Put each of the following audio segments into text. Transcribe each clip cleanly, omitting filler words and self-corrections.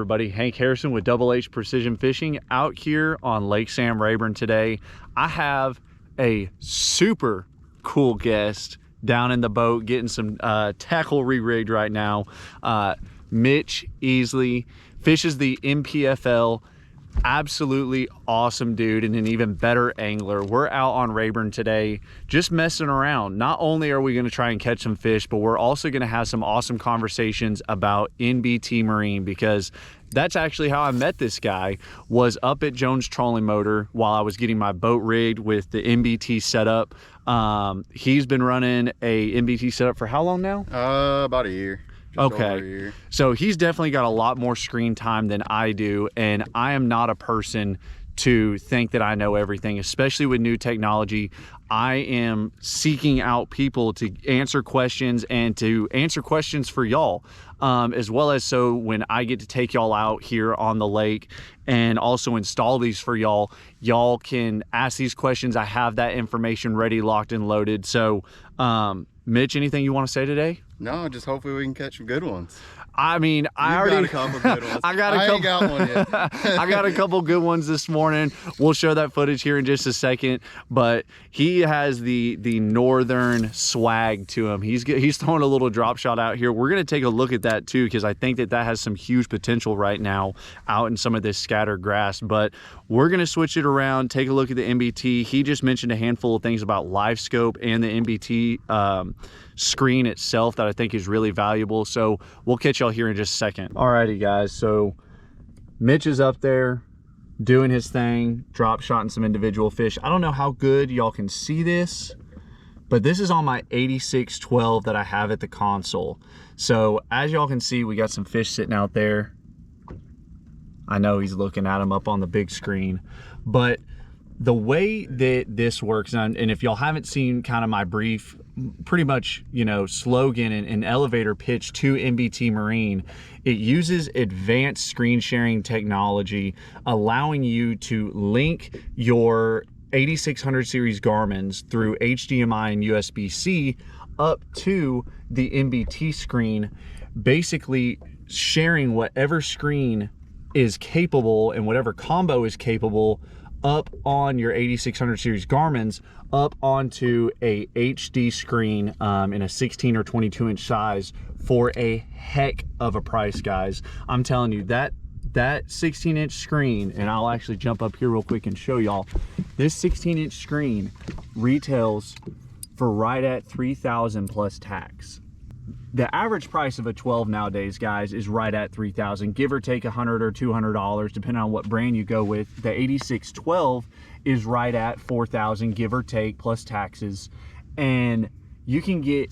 everybody? Hank Harrison with Double H Precision Fishing out here on Lake Sam Rayburn today. I have a super cool guest down in the boat getting some tackle re-rigged right now. Mitch Easley fishes the NPFL. Absolutely awesome dude and an even better angler. We're out on Rayburn today just messing around. Not only are we going to try and catch some fish, but we're also going to have some awesome conversations about NBT Marine, because that's actually how I met this guy. Was up at Jones Trolling Motor while I was getting my boat rigged with the NBT setup. He's been running a NBT setup for how long now? About a year. Okay, so he's definitely got a lot more screen time than I do, and I am not a person to think that I know everything, especially with new technology. I am seeking out people to answer questions and to answer questions for y'all, as well as so when I get to take y'all out here on the lake and also install these for y'all, y'all can ask these questions. I have that information ready, locked and loaded. So Mitch, anything you want to say today? No, just hopefully we can catch some good ones. I mean, I already got a couple good ones. I ain't got one yet. I got a couple good ones this morning. We'll show that footage here in just a second. But he has the northern swag to him. He's throwing a little drop shot out here. We're gonna take a look at that too, because I think that has some huge potential right now out in some of this scattered grass. But we're gonna switch it around, take a look at the NBT. He just mentioned a handful of things about live scope and the NBT screen itself that I think is really valuable. So we'll catch y'all here in just a second. Alrighty guys, so Mitch is up there doing his thing, drop shotting some individual fish. I don't know how good y'all can see this, but this is on my 8612 that I have at the console. So as y'all can see, we got some fish sitting out there. I know he's looking at them up on the big screen, but the way that this works, and if y'all haven't seen kind of my brief, pretty much, you know, slogan and elevator pitch to NBT Marine, it uses advanced screen sharing technology, allowing you to link your 8600 series Garmin's through HDMI and USB-C up to the NBT screen, basically sharing whatever screen is capable and whatever combo is capable up on your 8600 series Garmin's up onto a HD screen in a 16 or 22 inch size for a heck of a price, guys. I'm telling you, that 16 inch screen, and I'll actually jump up here real quick and show y'all, this 16 inch screen retails for right at $3,000 plus tax. The average price of a 12 nowadays, guys, is right at $3,000, give or take $100 or $200, depending on what brand you go with. The 8612 is right at $4,000, give or take, plus taxes. And you can get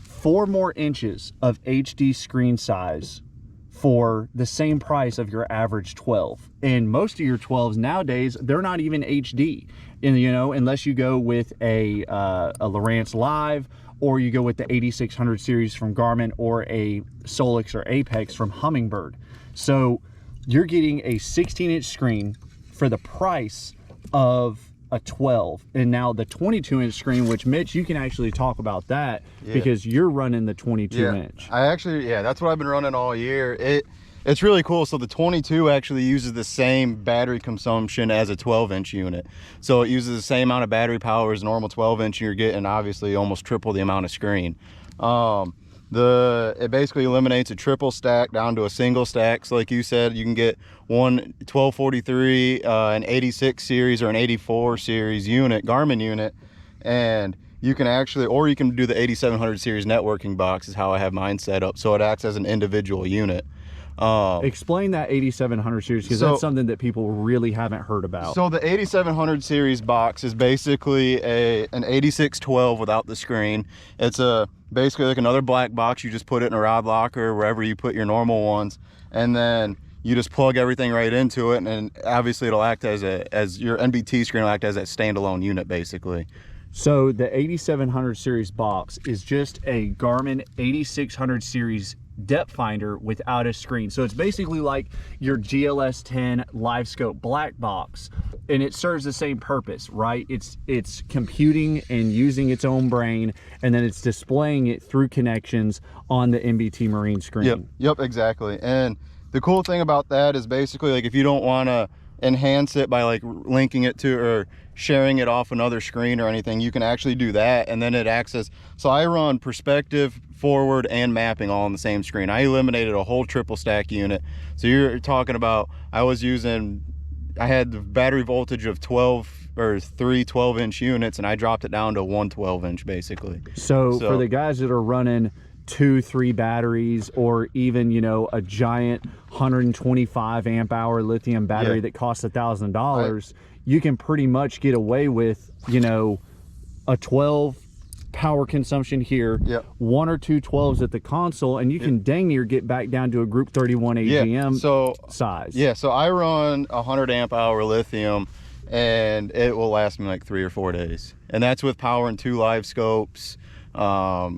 4 more inches of HD screen size for the same price of your average 12. And most of your 12s nowadays, they're not even HD, and you know, unless you go with a Lowrance Live, or you go with the 8600 series from Garmin, or a Solix or Apex from Humminbird. So you're getting a 16 inch screen for the price of a 12. And now the 22 inch screen, which Mitch, you can actually talk about that, because you're running the 22 inch. I actually, that's what I've been running all year. It's really cool. So the 22 actually uses the same battery consumption as a 12 inch unit. So it uses the same amount of battery power as a normal 12 inch, and you're getting obviously almost triple the amount of screen. It basically eliminates a triple stack down to a single stack. So like you said, you can get one 1243, an 86 series or an 84 series unit, Garmin unit, and you can actually, or you can do the 8700 series networking box is how I have mine set up. So it acts as an individual unit. Explain that 8700 series, because that's something that people really haven't heard about. So the 8700 series box is basically an 8612 without the screen. It's basically like another black box. You just put it in a rod locker, wherever you put your normal ones, and then you just plug everything right into it, and obviously it'll act as your NBT screen will act as that standalone unit basically. So the 8700 series box is just a Garmin 8600 series depth finder without a screen. So it's basically like your GLS 10 live scope black box, and it serves the same purpose, right? It's computing and using its own brain, and then it's displaying it through connections on the NBT Marine screen. Yep, exactly. And the cool thing about that is basically like if you don't want to enhance it by like linking it to or sharing it off another screen or anything, you can actually do that, and then it acts as, so I run perspective, forward, and mapping all on the same screen. I eliminated a whole triple stack unit. So you're talking about, I had the battery voltage of 3 12-inch units, and I dropped it down to 1 12-inch basically. So for the guys that are running 2-3 batteries, or even, you know, a giant 125 amp hour lithium battery that costs $1,000, you can pretty much get away with, you know, a 12 power consumption here, 1 or 2 12s at the console, and you can dang near get back down to a group 31 AGM size. Yeah, so I run 100 amp hour lithium, and it will last me like 3 or 4 days, and that's with powering 2 live scopes. I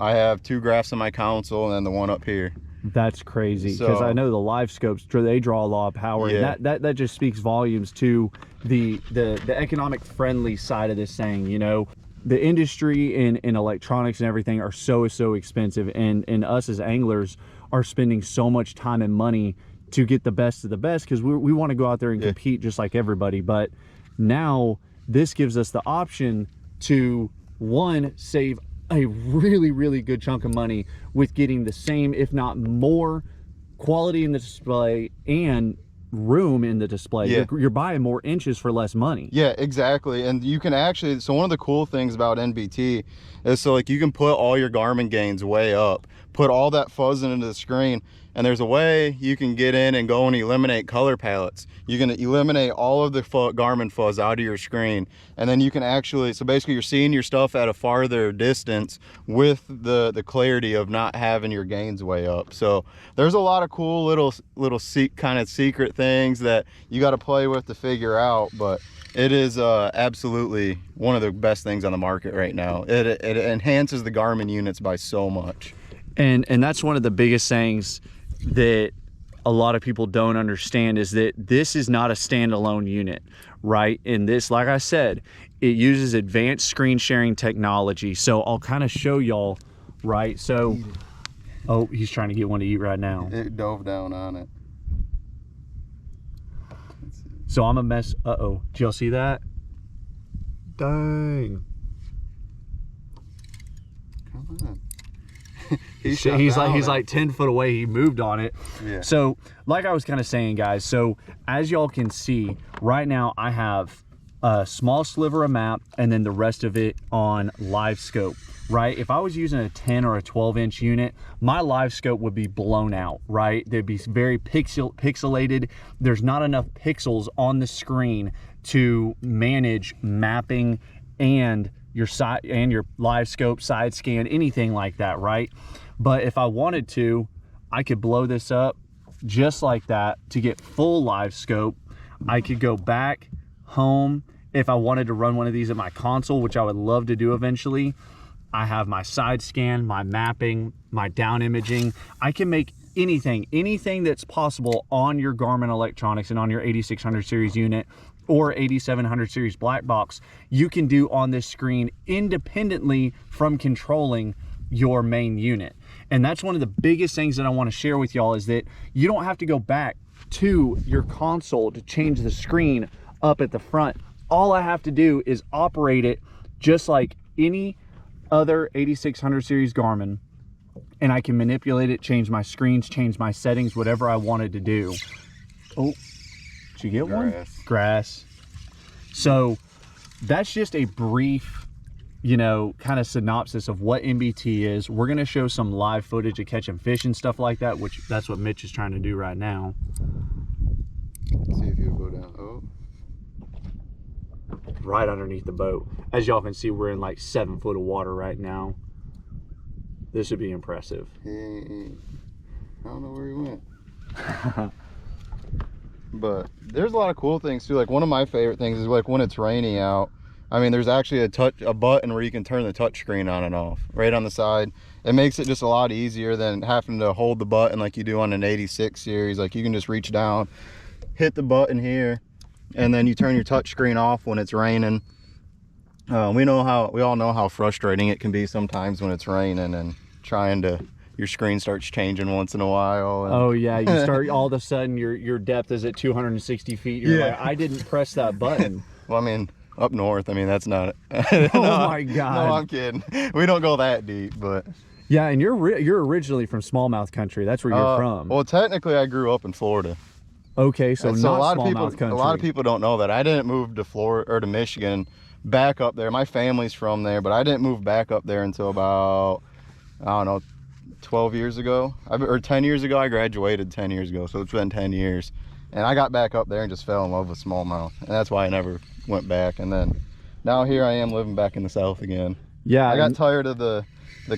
have 2 graphs on my console and then the one up here. That's crazy, because I know the live scopes, they draw a lot of power, and that just speaks volumes to the economic friendly side of this thing. You know, the industry in electronics and everything are so expensive, and us as anglers are spending so much time and money to get the best of the best, because we want to go out there and compete just like everybody. But now this gives us the option to, one, save a really good chunk of money with getting the same, if not more, quality in the display and room in the display. You're buying more inches for less money. Yeah, exactly. And you can actually, so one of the cool things about NBT is, so like you can put all your Garmin gains way up, put all that fuzz into the screen, and there's a way you can get in and go and eliminate color palettes. You can eliminate all of the Garmin fuzz out of your screen, and then you can actually, so basically you're seeing your stuff at a farther distance with the clarity of not having your gains way up. So there's a lot of cool little kind of secret things that you got to play with to figure out, but it is absolutely one of the best things on the market right now. It enhances the Garmin units by so much. And that's one of the biggest things that a lot of people don't understand, is that this is not a standalone unit, right? And this, like I said, it uses advanced screen sharing technology. So I'll kind of show y'all, right? So, oh, he's trying to get one to eat right now. It dove down on it. So I'm a mess. Uh-oh, did y'all see that? Dang. Come on. He's like 10 foot away. He moved on it. Yeah. So like I was kind of saying, guys, so as y'all can see right now, I have a small sliver of map and then the rest of it on live scope, right? If I was using a 10 or a 12-inch unit, my live scope would be blown out, right? They'd be very pixelated. There's not enough pixels on the screen to manage mapping and your side and your live scope, side scan, anything like that, right? But if I wanted to, I could blow this up just like that to get full live scope. I could go back home if I wanted to run one of these at my console, which I would love to do eventually. I have my side scan, my mapping, my down imaging. I can make anything that's possible on your Garmin electronics and on your 8600 series unit or 8700 series black box, you can do on this screen independently from controlling your main unit. And that's one of the biggest things that I want to share with y'all, is that you don't have to go back to your console to change the screen up at the front. All I have to do is operate it just like any other 8600 series Garmin, and I can manipulate it, change my screens, change my settings, whatever I wanted to do. Oh, did you get one? Grass. So that's just a brief, you know, kind of synopsis of what NBT is. We're going to show some live footage of catching fish and stuff like that, which that's what Mitch is trying to do right now. Let's see if you'll go down. Oh. Right underneath the boat. As y'all can see, we're in like 7 foot of water right now. This would be impressive. I don't know where he went. But there's a lot of cool things too. Like one of my favorite things is like when it's raining out, I mean, there's actually a button where you can turn the touch screen on and off right on the side. It makes it just a lot easier than having to hold the button like you do on an 86 series. Like you can just reach down, hit the button here, and then you turn your touch screen off when it's raining. We all know how frustrating it can be sometimes when it's raining and trying to, your screen starts changing once in a while. And... Oh yeah, you start all of a sudden your depth is at 260 feet. You're like, I didn't press that button. Well, I mean, up north, I mean, that's not Oh my God. No, I'm kidding. We don't go that deep, but yeah. And you're originally from smallmouth country. That's where you're from. Well, technically I grew up in Florida. Okay, so not smallmouth country. A lot of people don't know that. I didn't move to Florida or to Michigan back up there. My family's from there, but I didn't move back up there until about, I don't know, 12 years ago or 10 years ago. I graduated 10 years ago, so it's been 10 years. And I got back up there and just fell in love with smallmouth, and that's why I never went back. And then now here I am living back in the South again. Yeah, I got tired of the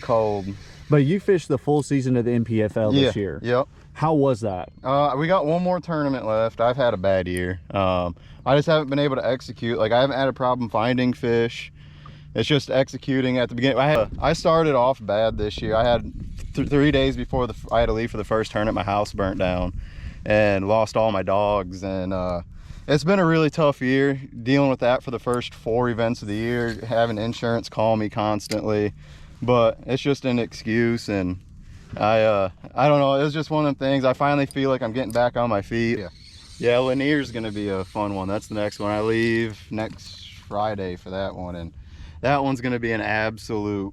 cold. But you fished the full season of the NPFL this year. Yep. How was that? We got one more tournament left. I've had a bad year. I just haven't been able to execute. Like, I haven't had a problem finding fish. It's just executing at the beginning. I started off bad this year. I had 3 days before I had to leave for the first tournament, my house burnt down and lost all my dogs. And it's been a really tough year dealing with that for the first 4 events of the year, having insurance call me constantly. But it's just an excuse, and I don't know, it was just one of them things. I finally feel like I'm getting back on my feet. Yeah, Lanier's gonna be a fun one. That's the next one. I leave next Friday for that one, and that one's gonna be an absolute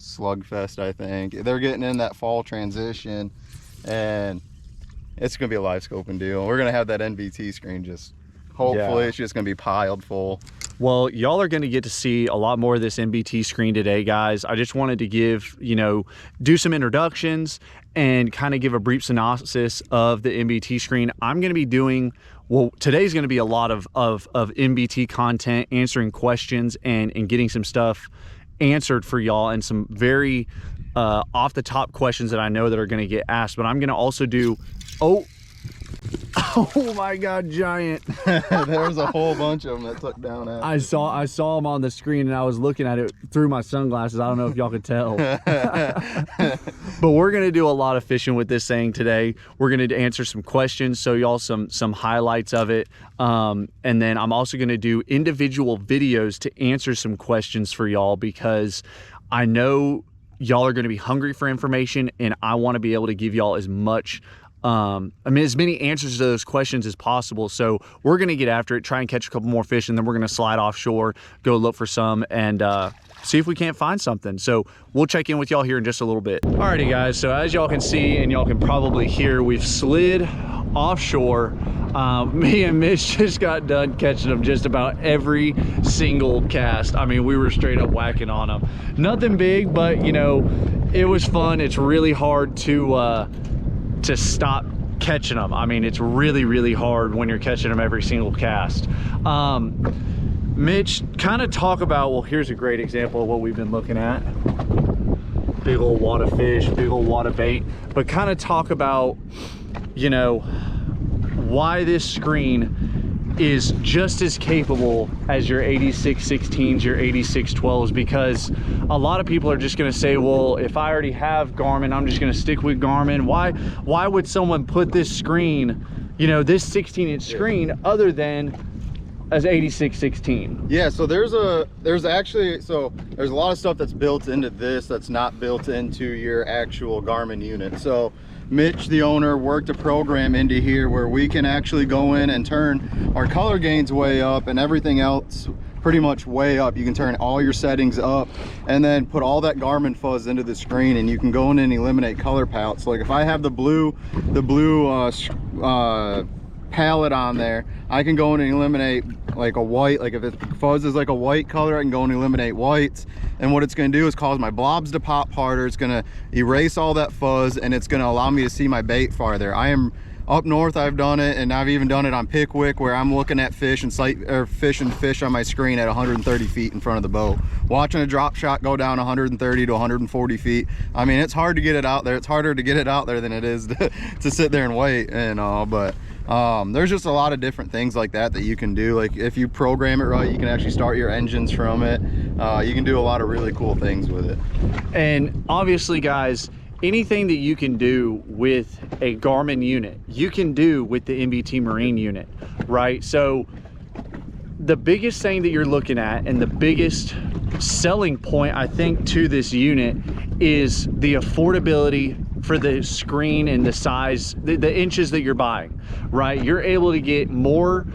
slugfest, I think. They're getting in that fall transition, and it's gonna be a live scoping deal. We're gonna have that NBT screen, just hopefully it's just gonna be piled full. Well, y'all are going to get to see a lot more of this NBT screen today, guys. I just wanted to give, do some introductions and kind of give a brief synopsis of the NBT screen. I'm going to be doing, well, today's going to be a lot of NBT content, answering questions and getting some stuff answered for y'all, and some very off the top questions that I know that are going to get asked. But I'm going to also do, oh my God, giant. There's a whole bunch of them that took down after. I saw them on the screen, and I was looking at it through my sunglasses. I don't know if y'all could tell. But we're gonna do a lot of fishing with this thing today. We're gonna answer some questions, show y'all some highlights of it, and then I'm also gonna do individual videos to answer some questions for y'all, because I know y'all are gonna be hungry for information, and I want to be able to give y'all as much as many answers to those questions as possible. So we're going to get after it, try and catch a couple more fish, and then we're going to slide offshore, go look for some, and see if we can't find something. So we'll check in with y'all here in just a little bit. Alrighty guys, so as y'all can see, and y'all can probably hear, we've slid offshore. Me and Mitch just got done catching them just about every single cast. I mean, we were straight up whacking on them. Nothing big, but it was fun. It's really hard to stop catching them. I mean, it's really, really hard when you're catching them every single cast. Mitch, kind of talk about, well, here's a great example of what we've been looking at. Big old wad of fish, big old wad of bait. But kind of talk about, why this screen is just as capable as your 8616s, your 8612s, because a lot of people are just going to say, well, if I already have Garmin, I'm just going to stick with Garmin. Why would someone put this screen, this 16-inch screen, other than as 8616? Yeah, so there's a lot of stuff that's built into this that's not built into your actual Garmin unit. So Mitch, the owner, worked a program into here where we can actually go in and turn our color gains way up and everything else pretty much way up. You can turn all your settings up and then put all that Garmin fuzz into the screen, and you can go in and eliminate color palettes. So like if I have the blue palette on there, I can go in and eliminate like a white. Like if it fuzz is like a white color, I can go and eliminate whites, and what it's going to do is cause my blobs to pop harder. It's going to erase all that fuzz, and it's going to allow me to see my bait farther. I am up north, I've done it, and I've even done it on Pickwick, where I'm looking at fish and fish on my screen at 130 feet in front of the boat, watching a drop shot go down 130 to 140 feet. I mean, it's hard to get it out there. It's harder to get it out there than it is to sit there and wait and all, but there's just a lot of different things like that you can do. Like if you program it right, you can actually start your engines from it. You can do a lot of really cool things with it. And obviously, guys, anything that you can do with a Garmin unit, you can do with the NBT Marine unit, right? So the biggest thing that you're looking at, and the biggest selling point, I think, to this unit is the affordability for the screen and the size, the inches that you're buying, right? You're able to get more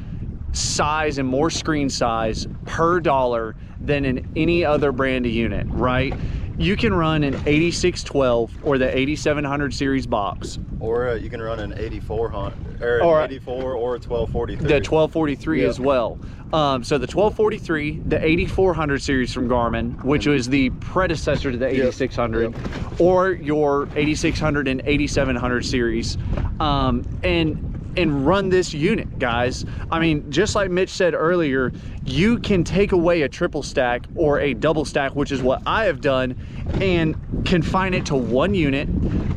size and more screen size per dollar than in any other brand of unit, right? You can run an 8612 or the 8700 series box, or you can run an 8400 or an 84 or a 1243. The 1243 yep. as well. So the 1243, the 8400 series from Garmin, which was the predecessor to the 8600, yep. or your 8600 and 8700 series, and run this unit, guys. I mean, just like Mitch said earlier, you can take away a triple stack or a double stack, which is what I have done, and confine it to one unit,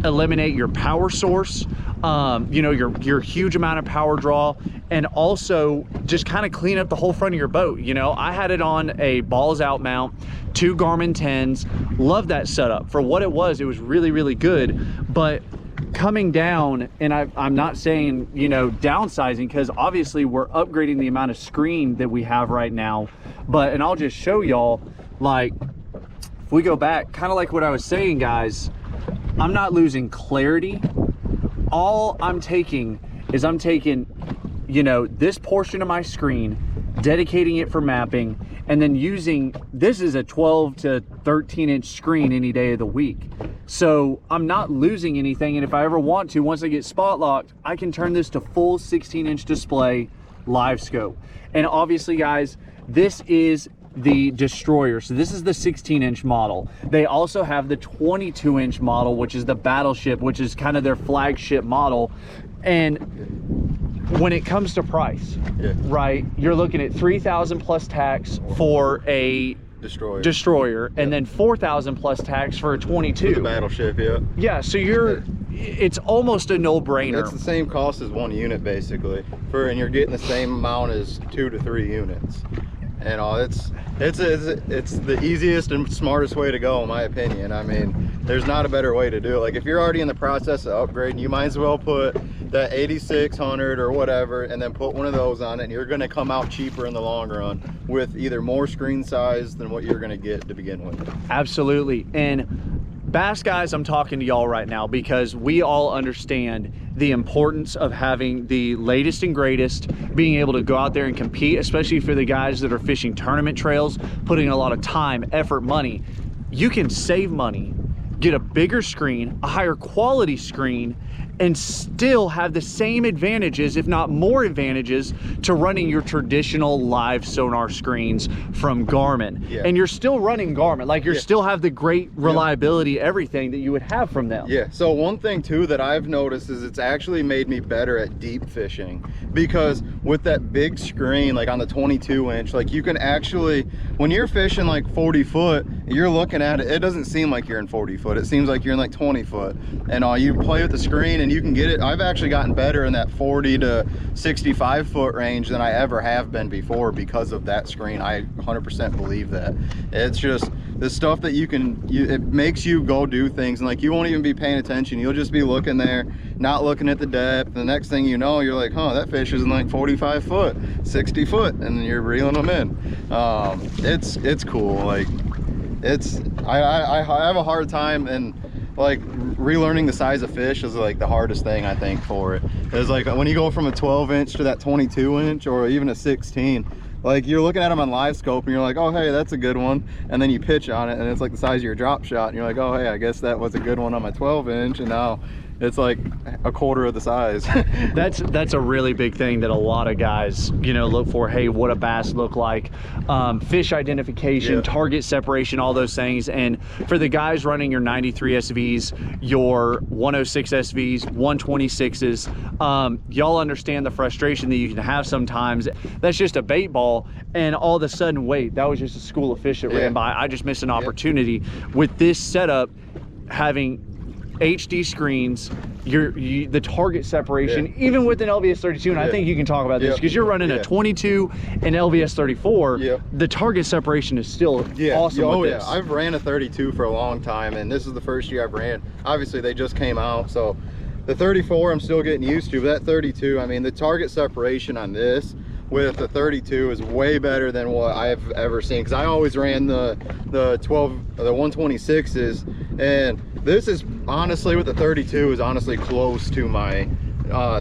eliminate your power source, you know, your huge amount of power draw, and also just kind of clean up the whole front of your boat. You know, I had it on a balls out mount, 2 Garmin 10s, love that setup. For what it was really, really good. But coming down, and I'm not saying, you know, downsizing, because obviously we're upgrading the amount of screen that we have right now, but, and I'll just show y'all, like, if we go back, kind of like what I was saying, guys, I'm not losing clarity. All I'm taking is I'm taking, you know, this portion of my screen, dedicating it for mapping, and then using, this is a 12 to 13 inch screen any day of the week. So I'm not losing anything, and if I ever want to, once I get spot locked, I can turn this to full 16 inch display live scope. And obviously, guys, this is the Destroyer, so this is the 16 inch model. They also have the 22 inch model, which is the Battleship, which is kind of their flagship model. And when it comes to price, right, you're looking at 3,000 plus tax for a Destroyer, and then 4,000 plus tax for a 22. For the Battleship, yeah, so it's almost a no-brainer. It's the same cost as one unit basically, and you're getting the same amount as 2 to 3 units. And it's the easiest and smartest way to go, in my opinion. I mean, there's not a better way to do it. Like, if you're already in the process of upgrading, you might as well put that 8600 or whatever, and then put one of those on it, and you're going to come out cheaper in the long run with either more screen size than what you're going to get to begin with. Absolutely. And Bass guys, I'm talking to y'all right now because we all understand the importance of having the latest and greatest, being able to go out there and compete, especially for the guys that are fishing tournament trails, putting in a lot of time, effort, money. You can save money, get a bigger screen, a higher quality screen, and still have the same advantages, if not more advantages, to running your traditional live sonar screens from Garmin. And you're still running Garmin, like you still have the great reliability, everything that you would have from them. So one thing too that I've noticed is it's actually made me better at deep fishing, because with that big screen, like on the 22 inch, like you can actually, when you're fishing like 40 foot, you're looking at it, it doesn't seem like you're in 40 foot. It seems like you're in like 20 foot. And you play with the screen and you can get it. I've actually gotten better in that 40 to 65 foot range than I ever have been before because of that screen. I 100% believe that. It's just the stuff that it makes you go do things, and like you won't even be paying attention. You'll just be looking there, not looking at the depth. The next thing you know, you're like, huh, that fish is in like 45 foot, 60 foot, and then you're reeling them in. It's cool. Like, I have a hard time, and like relearning the size of fish is like the hardest thing I think for it. It's like when you go from a 12 inch to that 22 inch or even a 16, like you're looking at them on live scope and you're like, oh hey, that's a good one, and then you pitch on it and it's like the size of your drop shot, and you're like, oh hey, I guess that was a good one on my 12 inch, and now it's like a quarter of the size. That's a really big thing that a lot of guys, you know, look for. Hey, what a bass look like, fish identification, target separation, all those things. And for the guys running your 93 SVs, your 106 SVs, 126s, y'all understand the frustration that you can have sometimes. That's just a bait ball, and all of a sudden, wait, that was just a school of fish that ran by. I just missed an opportunity. With this setup, having HD screens, the target separation, even with an LVS 32, and I think you can talk about this because you're running a 22 and LVS 34, the target separation is still awesome with this. I've ran a 32 for a long time, and this is the first year I've ran. Obviously they just came out, so the 34 I'm still getting used to, but that 32, I mean, the target separation on this, with the 32 is way better than what I've ever seen, because I always ran the 126s, and this is honestly, with the 32, is honestly close to my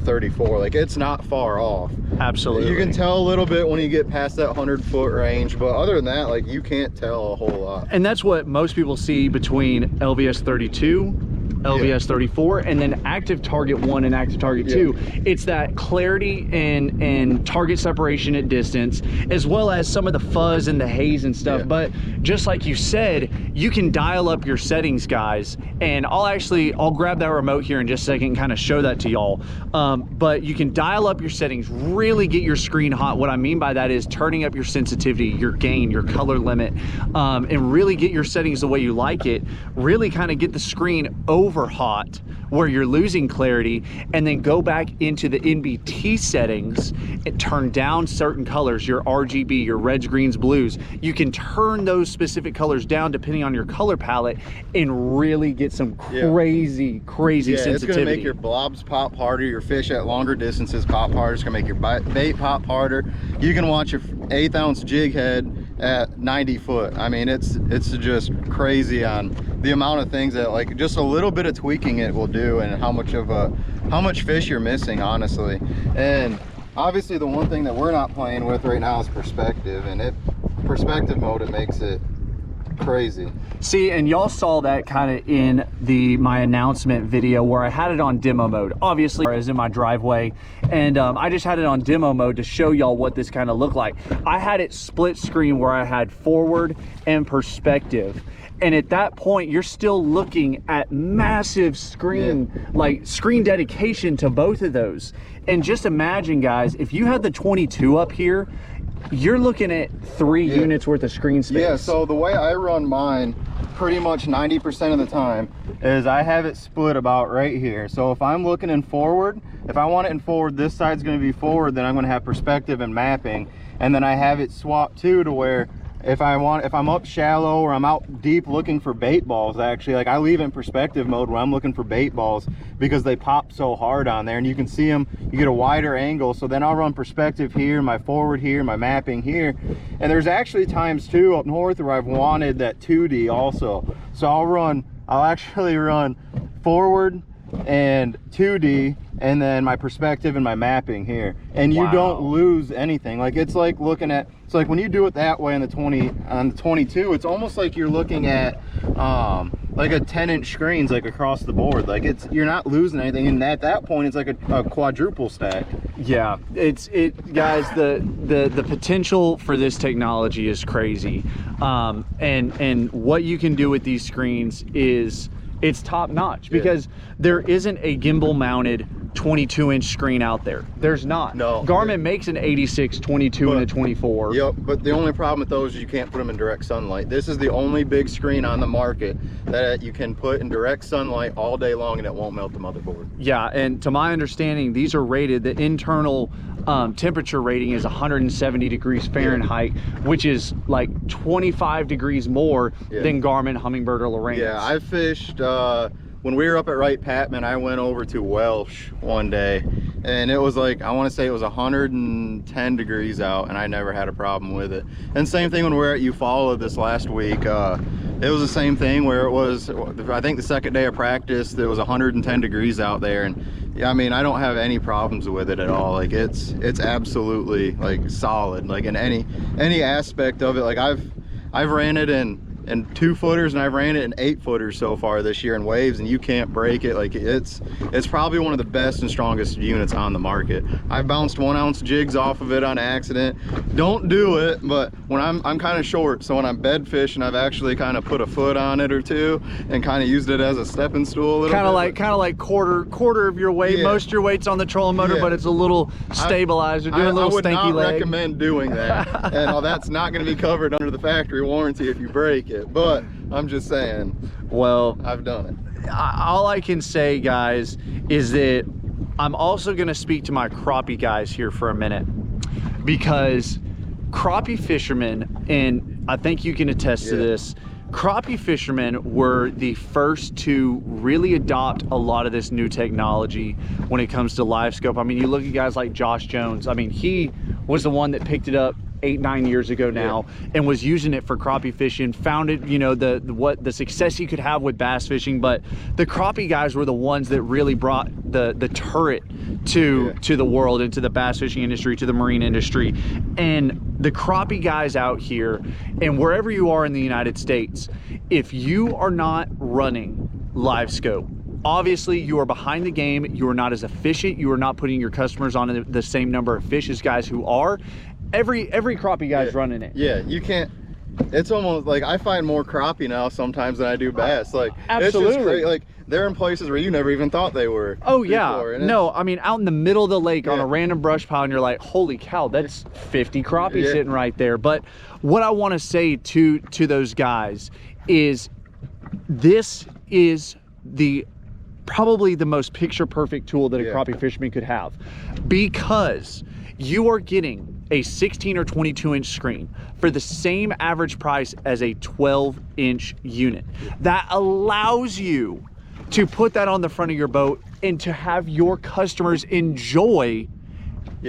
34. Like, it's not far off. Absolutely. You can tell a little bit when you get past that 100-foot range, but other than that, like, you can't tell a whole lot. And that's what most people see between LVS 32, LVS 34, and then active target 1 and active target 2. It's that clarity and target separation at distance, as well as some of the fuzz and the haze and stuff. But just like you said, you can dial up your settings, guys, and I'll grab that remote here in just a second and kind of show that to y'all. But you can dial up your settings, really get your screen hot. What I mean by that is turning up your sensitivity, your gain, your color limit, and really get your settings the way you like it. Really kind of get the screen over hot where you're losing clarity, and then go back into the NBT settings and turn down certain colors, your RGB, your reds, greens, blues. You can turn those specific colors down depending on your color palette and really get some crazy sensitivity. It's gonna make your blobs pop harder, your fish at longer distances pop harder. It's gonna make your bait pop harder. You can watch your 1/8 ounce jig head at 90 foot. I mean, it's just crazy on the amount of things that, like, just a little bit of tweaking it will do, and how much fish you're missing, honestly. And obviously the one thing that we're not playing with right now is perspective, and perspective mode, it makes it crazy. See, and y'all saw that kind of in my announcement video where I had it on demo mode. Obviously, I was in my driveway, and I just had it on demo mode to show y'all what this kind of looked like. I had it split screen where I had forward and perspective. And at that point, you're still looking at massive screen, like screen dedication to both of those. And just imagine, guys, if you had the 22 up here, you're looking at 3 units worth of screen space. Yeah, so the way I run mine pretty much 90% of the time is I have it split about right here. So if I'm looking in forward, if I want it in forward, this side's gonna be forward, then I'm gonna have perspective and mapping. And then I have it swapped too, to where if I'm up shallow or I'm out deep looking for bait balls, actually, like, I leave in perspective mode where I'm looking for bait balls, because they pop so hard on there and you can see them, you get a wider angle. So then I'll run perspective here, my forward here, my mapping here. And there's actually times too up north where I've wanted that 2D also. So I'll actually run forward and 2D, and then my perspective and my mapping here, and you don't lose anything. Like, it's like looking at, it's like when you do it that way on the 22, it's almost like you're looking at like a 10-inch screens, like, across the board. Like, you're not losing anything, and at that point it's like a quadruple stack. Yeah, guys, the potential for this technology is crazy, and what you can do with these screens is, it's top notch, because there isn't a gimbal mounted 22-inch screen out there. There's not. No. Garmin makes an 86, 22, and a 24. Yep, but the only problem with those is you can't put them in direct sunlight. This is the only big screen on the market that you can put in direct sunlight all day long and it won't melt the motherboard. Yeah, and to my understanding, these are rated, the internal temperature rating is 170 degrees Fahrenheit, which is like 25 degrees more than Garmin, Humminbird, or Lorraine. Yeah, I fished, when we were up at Wright Patman, I went over to Welsh one day, and it was like, I want to say it was 110 degrees out, and I never had a problem with it. And same thing when we were at Eufaula this last week. It was the same thing where it was, I think the second day of practice, it was 110 degrees out there, and yeah, I mean, I don't have any problems with it at all. Like, it's absolutely, like, solid, like, in any aspect of it. Like, I've ran it in 2-footers, and I've ran it in 8-footers so far this year in waves, and you can't break it. Like, it's probably one of the best and strongest units on the market. I've bounced 1-ounce jigs off of it on accident. Don't do it, but when I'm kind of short, so when I'm bed fishing, I've actually kind of put a foot on it or two and kind of used it as a stepping stool a little bit. Kind of like quarter of your weight. Most of your weight's on the trolling motor, but it's a little stabilizer, doing a little stanky leg. I would not recommend doing that. And that's not going to be covered under the factory warranty if you break it. But I'm just saying, well, I've done it. All I can say, guys, is that I'm also going to speak to my crappie guys here for a minute, because crappie fishermen, and I think you can attest to this, crappie fishermen were the first to really adopt a lot of this new technology when it comes to live scope. I mean, you look at guys like Josh Jones. I mean, he was the one that picked it up 8-9 years ago now, and was using it for crappie fishing, found it, you know, the success he could have with bass fishing. But the crappie guys were the ones that really brought the turret to the world, into the bass fishing industry, to the marine industry. And the crappie guys out here, and wherever you are in the United States, if you are not running live scope, obviously you are behind the game. You are not as efficient. You are not putting your customers on the same number of fish as guys who are. Every crappie guy's running it. Yeah, you can't. It's almost like I find more crappie now sometimes than I do bass. Like, absolutely. It's just great. Like, they're in places where you never even thought they were. Oh yeah. No, I mean, out in the middle of the lake on a random brush pile, and you're like, holy cow, that's 50 crappie sitting right there. But what I want to say to those guys is, this is probably the most picture perfect tool that a crappie fisherman could have, because you are getting a 16 or 22-inch screen for the same average price as a 12-inch unit. That allows you to put that on the front of your boat and to have your customers enjoy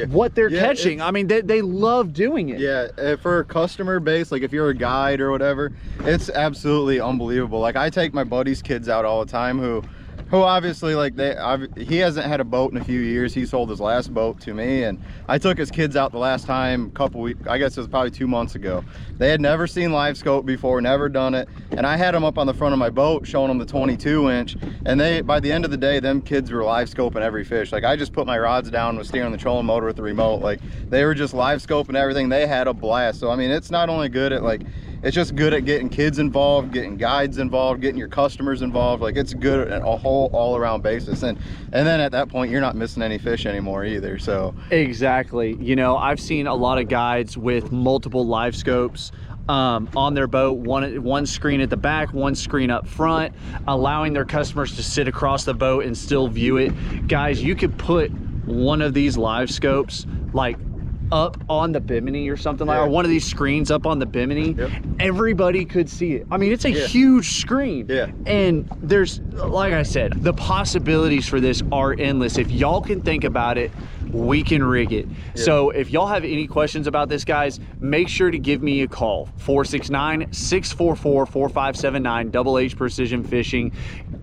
what they're catching. I mean, they love doing it. Yeah, for a customer base, like if you're a guide or whatever, it's absolutely unbelievable. Like, I take my buddies' kids out all the time who obviously, like, he hasn't had a boat in a few years. He sold his last boat to me, and I took his kids out the last time I guess it was probably 2 months ago. They had never seen live scope before, never done it, and I had them up on the front of my boat showing them the 22-inch, and by the end of the day, them kids were live scoping every fish. Like, I just put my rods down, was steering the trolling motor with the remote. Like, they were just live scoping everything. They had a blast. So I mean, it's not only good at, like, it's just good at getting kids involved, getting guides involved, getting your customers involved. Like, it's good at a whole all-around basis, and then at that point you're not missing any fish anymore either. So exactly, you know, I've seen a lot of guides with multiple live scopes on their boat, one screen at the back, one screen up front, allowing their customers to sit across the boat and still view it. Guys, you could put one of these live scopes like up on the bimini or something like, or one of these screens up on the bimini, everybody could see it. I mean, it's a huge screen. And there's, like I said, the possibilities for this are endless. If y'all can think about it, we can rig it. So if y'all have any questions about this, guys, make sure to give me a call. 469-644-4579, Double H Precision Fishing.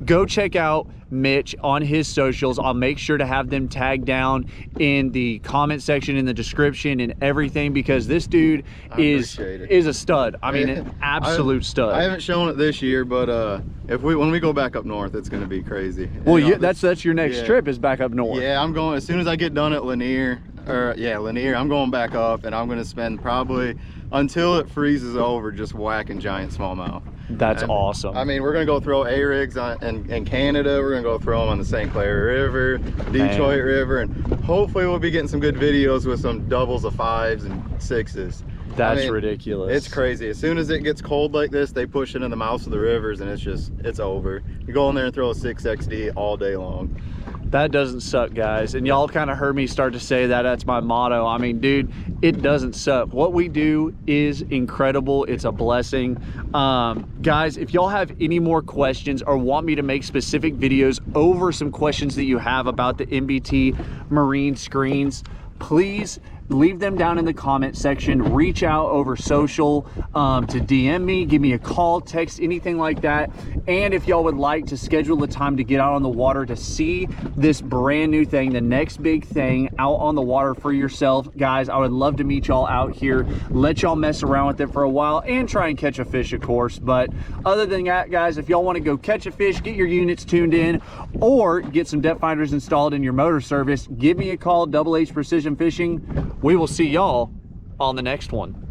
Go check out Mitch on his socials. I'll make sure to have them tagged down in the comment section, in the description, and everything, because this dude is a stud. I mean, an absolute stud. I haven't shown it this year, but when we go back up north, it's going to be crazy. Well, that's your next trip, is back up north. Yeah, I'm going as soon as I get done at Lanier. Lanier. I'm going back up, and I'm going to spend probably until it freezes over just whacking giant smallmouth. That's awesome. I mean, we're gonna go throw A-rigs in Canada. We're gonna go throw them on the St. Clair River, Detroit River, and hopefully we'll be getting some good videos with some doubles of 5s and 6s. That's ridiculous. It's crazy. As soon as it gets cold like this, they push it in the mouths of the rivers, and it's over. You go in there and throw a 6XD all day long. That doesn't suck, guys. And y'all kind of heard me start to say that. That's my motto. I mean, dude, it doesn't suck. What we do is incredible. It's a blessing. Guys, if y'all have any more questions or want me to make specific videos over some questions that you have about the NBT Marine screens, please leave them down in the comment section. Reach out over social to DM me, give me a call, text, anything like that. And if y'all would like to schedule the time to get out on the water to see this brand new thing, the next big thing, out on the water for yourself, guys, I would love to meet y'all out here, let y'all mess around with it for a while and try and catch a fish, of course. But other than that, guys, if y'all want to go catch a fish, get your units tuned in, or get some depth finders installed in your motor service, give me a call. Double H Precision Fishing. We will see y'all on the next one.